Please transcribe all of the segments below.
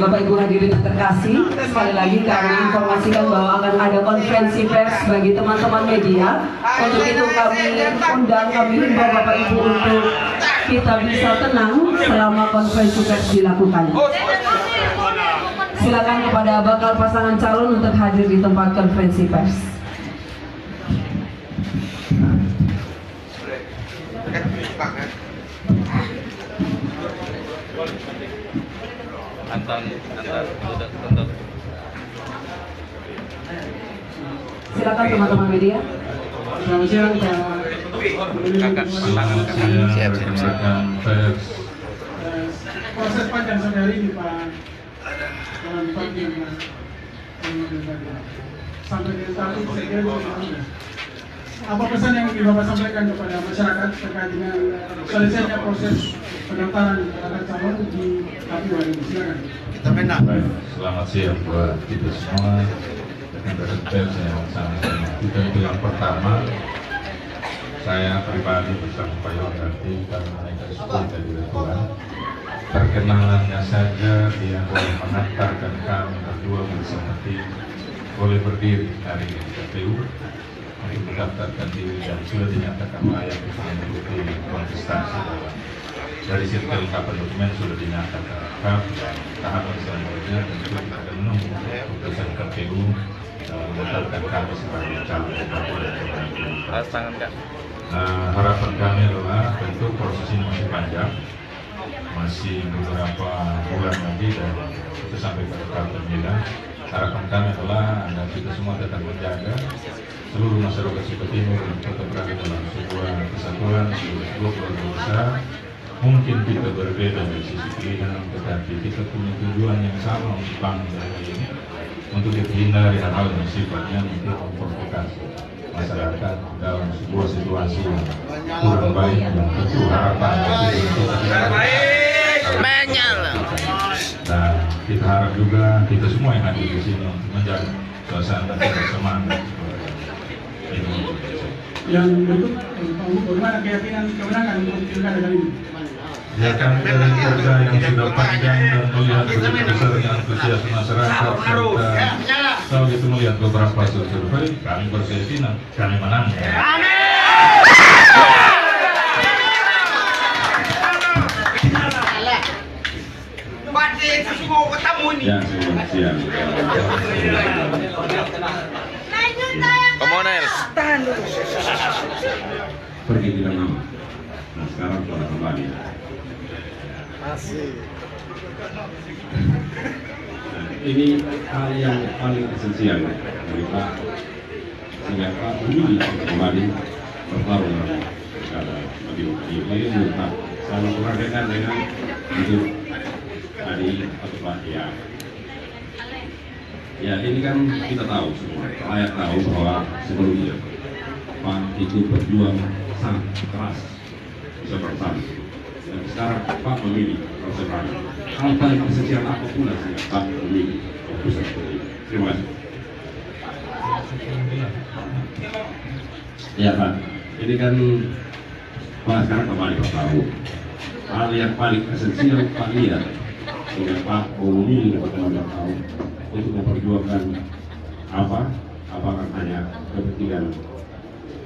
Bapak Ibu hadirin yang terkasih, sekali lagi kami informasikan bahwa akan ada konferensi pers bagi teman-teman media. Untuk itu kami undang, kami himbau Bapak Ibu untuk kita bisa tenang selama konferensi pers dilakukan. Silakan kepada bakal pasangan calon untuk hadir di tempat konferensi pers. Silakan teman-teman media. Selamat siang Pak. Siap. Proses panjang sampai hari ini Pak. Dalam pagi sampai dengan saat ini saya kira apa pesan yang ingin Bapak sampaikan kepada masyarakat terkait dengan selesainya proses pendaftaran bakal calon di KPU hari ini? Silakan. Kita menang. Selamat siang buat kita semua. Rekan-rekan pers yang sangat kita itu yang pertama, saya pribadi bersama Pak Yogati karena mereka sepuluh dari Tuhan. Perkenalannya saja dia boleh mengantarkan kami berdua bersama tim boleh berdiri hari ini di KPU untuk mendaftarkan diri dan sudah dinyatakan layak untuk mengikuti kontestasi dari sisi lengkapan dokumen sudah dinyatakan lengkap dan tahapan selanjutnya tentu kita akan menunggu keputusan KPU menetapkan kami sebagai calon harapan kami adalah tentu proses ini masih panjang, masih beberapa bulan lagi dan itu sampai pada tahap pemilihan. Harapan kami adalah agar kita semua tetap menjaga seluruh masyarakat Suku Timur tetap berada dalam sebuah kesatuan, sebuah keluarga besar. Mungkin kita berbeda dari sisi pilihan, tetapi kita punya tujuan yang sama untuk bangsa ini, untuk kita hindari hal-hal yang sifatnya untuk memprovokasi masyarakat dalam sebuah situasi yang kurang baik dan tentu harapan dan kita harap juga kita semua yang hadir di sini untuk menjaga suasana semangat. Yang berikut, bagaimana keyakinan kemenangan untuk pilkada kali ini? Ya kami dari kerja yang sudah panjang dan melihat begitu besarnya antusias masyarakat serta kalau itu melihat beberapa survei, kami berkeyakinan kami menang. Ya, siang. Komunel. Tahan dulu. Pergi tidak lama. Nah sekarang sudah kembali. Asik. Ini hal yang paling esensial dari Pak sehingga Pak memilih kembali bertarung dalam pilkada ini tetap selalu perhatikan dengan hidup tadi atau Pak ya ini kan kita tahu semua layak tahu bahwa sebelumnya Pak itu berjuang sangat keras bisa bertahan dan sekarang Pak memilih proses hal paling esensial apapun sehingga Pak memilih keputusan seperti ini. Terima kasih. Ya Pak, ini kan Pak sekarang kembali Pak tahu hal yang paling esensial Pak lihat sehingga Pak memilih keputusan tahu untuk memperjuangkan apakah hanya kepentingan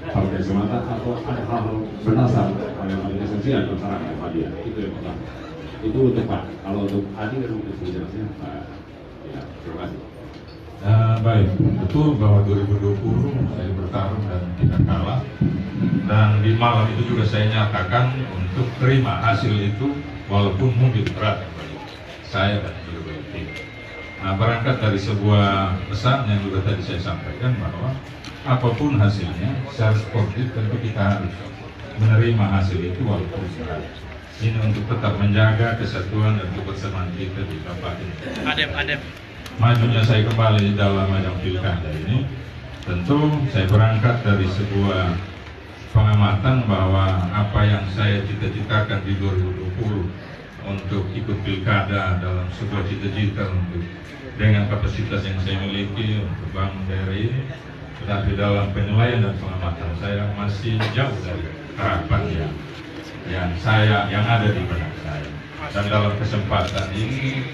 partai semata atau ada hal-hal berdasar yang paling esensial masyarakat Pak dia itu yang pertama. Itu untuk Pak. Kalau untuk Adi kan untuk penjelasannya Pak. Ya, terima kasih. Baik, betul bahwa 2020 saya bertarung dan tidak kalah. Dan di malam itu juga saya nyatakan untuk terima hasil itu walaupun mungkin berat bagi saya dan juga bagi tim. Nah, berangkat dari sebuah pesan yang juga tadi saya sampaikan bahwa apapun hasilnya, secara sportif tentu kita harus menerima hasil itu walaupun berat. Ini untuk tetap menjaga kesatuan dan kebersamaan kita di tempat ini. Adem. Majunya saya kembali dalam ajang pilkada ini, tentu saya berangkat dari sebuah pengamatan bahwa apa yang saya cita-citakan di 2020 untuk ikut pilkada dalam sebuah cita-cita untuk dengan kapasitas yang saya miliki untuk bangun daerah ini, tetapi dalam penilaian dan pengamatan saya masih jauh dari harapan yang ada di benak saya. Dan dalam kesempatan ini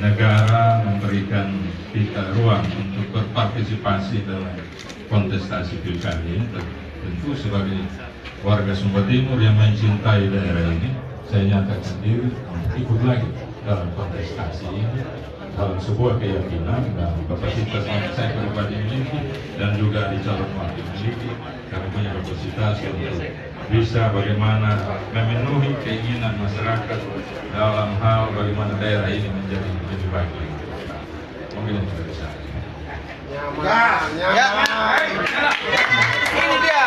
negara memberikan kita ruang untuk berpartisipasi dalam kontestasi pilkada ini. Tentu sebagai warga Sumba Timur yang mencintai daerah ini, saya nyatakan diri untuk ikut lagi dalam kontestasi ini dalam sebuah keyakinan dan kapasitas yang saya pribadi miliki dan juga di calon wakil miliki, kami punya kapasitas untuk bisa bagaimana memenuhi keinginan masyarakat dalam hal bagaimana daerah ini menjadi lebih baik lagi. Mungkin itu dari saya. Ini dia.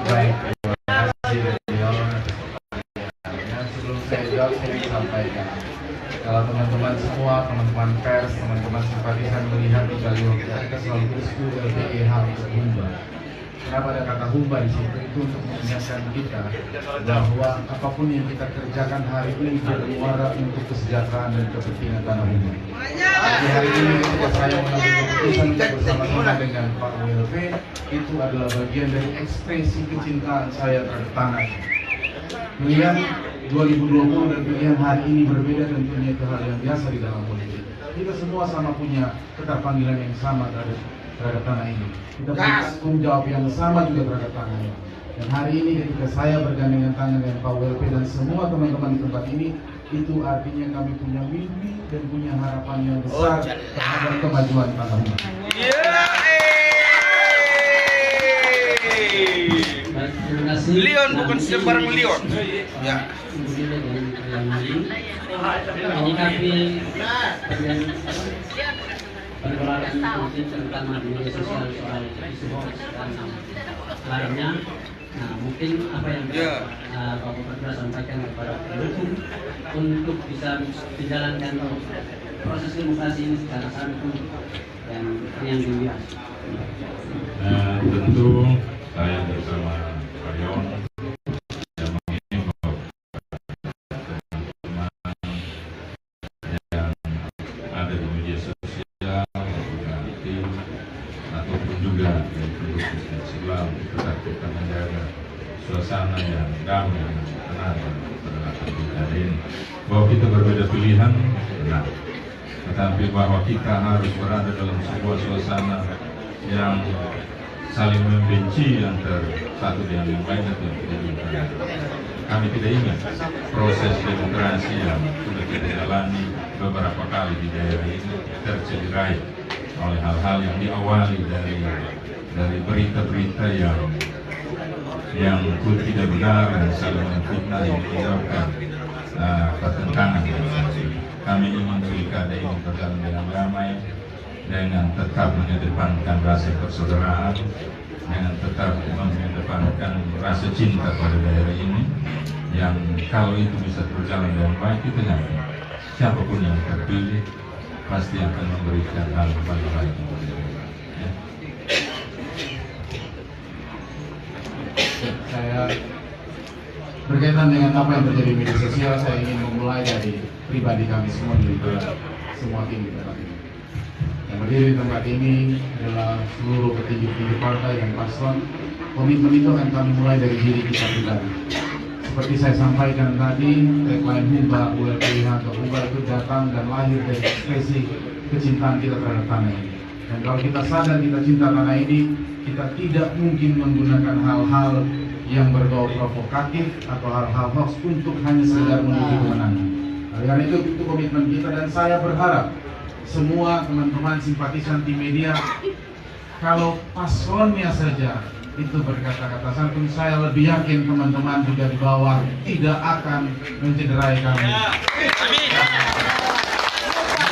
Baik, terima kasih beliau. Sebelum saya jawab, saya ingin sampaikan kalau teman-teman semua, teman-teman pers, teman-teman simpatisan melihat di kali waktu kita selalu bersekutu LPEH untuk Humba. Kenapa ada kata Humba di situ? Itu untuk mengingatkan kita bahwa apapun yang kita kerjakan hari ini bermuara untuk kesejahteraan dan kepentingan tanah Humba. Jadi hari ini ketika saya mengambil keputusan untuk bersama-sama dengan Pak WLP, itu adalah bagian dari ekspresi kecintaan saya terhadap tanah ini. Pilihan 2020 dan pilihan hari ini berbeda, tentunya itu hal yang biasa di dalam politik. Kita semua sama punya keterpanggilan yang sama terhadap tanah ini. Kita punya tanggung jawab yang sama juga terhadap tanah ini. Dan hari ini ketika saya bergandengan tangan dengan Pak WLP dan semua teman-teman di tempat ini, itu artinya kami punya mimpi dan punya harapan yang besar terhadap kemajuan tanah ini. Leon bukan sembarang Leon. Ya. Menyikapi pergolakan politik terutama di media sosial soal isu hoax dan lainnya. Nah, mungkin apa yang Bapak Bupati sampaikan kepada pendukung untuk bisa dijalankan proses demokrasi ini secara santun dan yang dilihat. Tentu saya bersama Pak Yon yang mengimbau teman-teman yang ada di media sosial ataupun juga di pendukung Islam tetap kita menjaga suasana yang damai dan tenang pada pilkada ini. Bahwa kita berbeda pilihan, benar. Tetapi bahwa kita harus berada dalam sebuah suasana yang saling membenci antara satu dengan yang lain atau yang tidak diinginkan. Kami tidak ingin proses demokrasi yang sudah kita jalani beberapa kali di daerah ini tercederai oleh hal-hal yang diawali dari berita-berita yang pun tidak benar dan saling memfitnah yang menyebabkan pertentangan. Kami ingin pilkada ini berjalan dengan damai, dengan tetap mengedepankan rasa persaudaraan, dengan tetap mengedepankan rasa cinta pada daerah ini, yang kalau itu bisa berjalan dengan baik, kita yakin siapapun yang terpilih pasti akan memberikan hal yang paling baik untuk daerah. Ya. Saya berkaitan dengan apa yang terjadi di media sosial, saya ingin memulai dari pribadi kami semua di semua tim di tempat ini. Yang berdiri di tempat ini adalah seluruh petinggi-petinggi partai dan paslon. Komitmen itu akan kami mulai dari diri kita pribadi. Seperti saya sampaikan tadi, tagline Humba, WLPH atau Humba itu datang dan lahir dari ekspresi kecintaan kita terhadap tanah ini. Dan kalau kita sadar kita cinta tanah ini, kita tidak mungkin menggunakan hal-hal yang berbau provokatif atau hal-hal hoax untuk hanya sekedar menuju kemenangan. Oleh karena itu komitmen kita, dan saya berharap semua teman-teman simpatisan di media, kalau paslonnya saja itu berkata-kata santun, saya lebih yakin teman-teman juga di bawah tidak akan mencederai kami.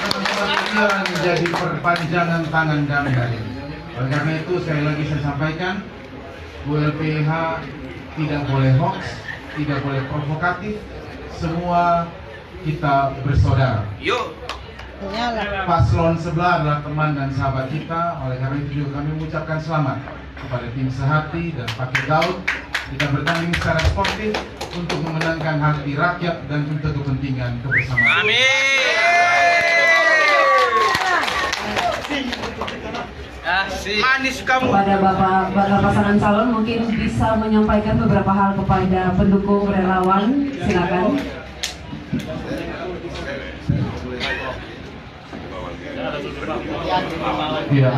Teman-teman media menjadi perpanjangan tangan kami hari ini. Oleh karena itu saya sampaikan, WLPH tidak boleh hoax, tidak boleh provokatif, semua kita bersaudara. Yuk. Paslon sebelah adalah teman dan sahabat kita. Oleh karena itu juga kami mengucapkan selamat kepada tim Sehati dan Pakai Daud. Kita bertanding secara sportif untuk memenangkan hati rakyat dan untuk kepentingan kebersamaan. Manis kamu. Kepada Bapak pasangan calon mungkin bisa menyampaikan beberapa hal kepada pendukung relawan, silakan. Ya,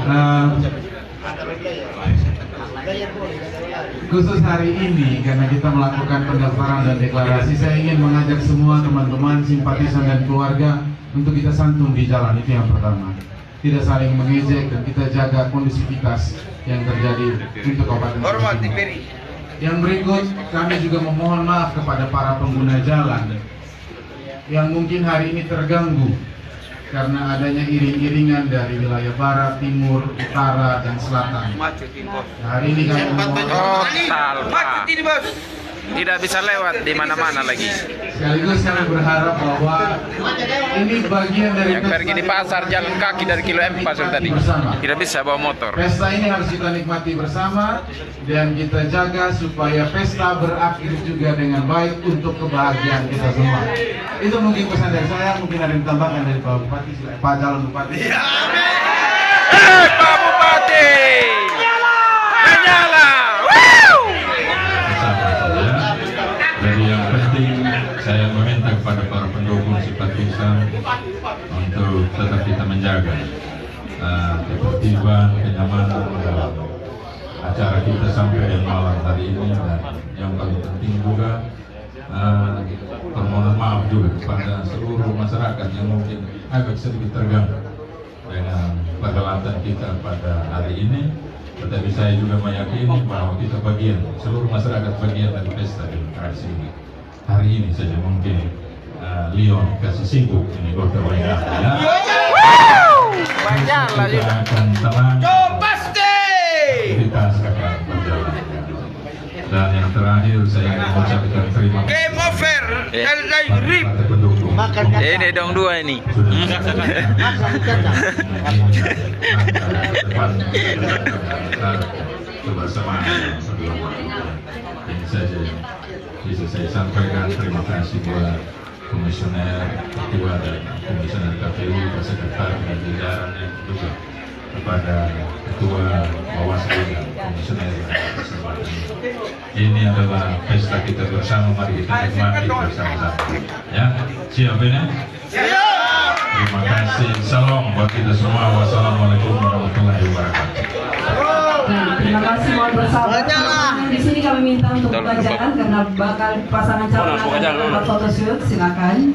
khusus hari ini karena kita melakukan pendaftaran dan deklarasi, saya ingin mengajak semua teman-teman simpatisan dan keluarga untuk kita santun di jalan. Itu yang pertama, tidak saling mengejek dan kita jaga kondisivitas yang terjadi untuk Kabupaten Sumba. Yang berikut, kami juga memohon maaf kepada para pengguna jalan yang mungkin hari ini terganggu karena adanya iring-iringan dari wilayah barat, timur, utara, dan selatan. Nah, hari ini kami Macet ini bos. Tidak bisa lewat di mana-mana lagi. sekaligus kami berharap bahwa ini bagian dari Yang pergi di pasar jalan kaki dari kilo 4 tadi. bersama. Tidak bisa bawa motor. Pesta ini harus kita nikmati bersama dan kita jaga supaya pesta berakhir juga dengan baik untuk kebahagiaan kita semua. Itu mungkin pesan dari saya, mungkin ada yang ditambahkan dari Pak Bupati, Pak Calon Bupati. Pak Bupati! Menyala! Jadi yang penting saya meminta kepada para pendukung simpatisan untuk tetap kita menjaga ketertiban, kenyamanan dalam acara kita sampai yang malam hari ini, dan yang paling penting juga permohonan maaf juga kepada seluruh masyarakat yang mungkin agak sedikit terganggu dengan perhelatan kita pada hari ini. Tetapi saya juga meyakini bahwa kita seluruh masyarakat bagian dari pesta demokrasi ini. Hari ini saja mungkin Leon kasih sibuk ini kota banyak ya. Kita akan tenang. Kita akan berjalan. Dan yang terakhir saya ingin mengucapkan terima kasih. Game over. Partai pendukung. Ini dong dua ini. Kebersamaan ini saja yang bisa saya sampaikan. Terima kasih buat komisioner, ketua dan komisioner KPU, sekretariat dan jajarannya, juga kepada ketua Bawaslu dan komisioner. Ini adalah pesta kita bersama, mari kita nikmati bersama-sama. Ya, siap ini? Siap. Terima kasih. Salam buat kita semua. Wassalamualaikum warahmatullahi wabarakatuh. Terima kasih, mohon bersabar. Di sini kami minta untuk pembacaan karena bakal pasangan calon akan foto shoot. Silakan.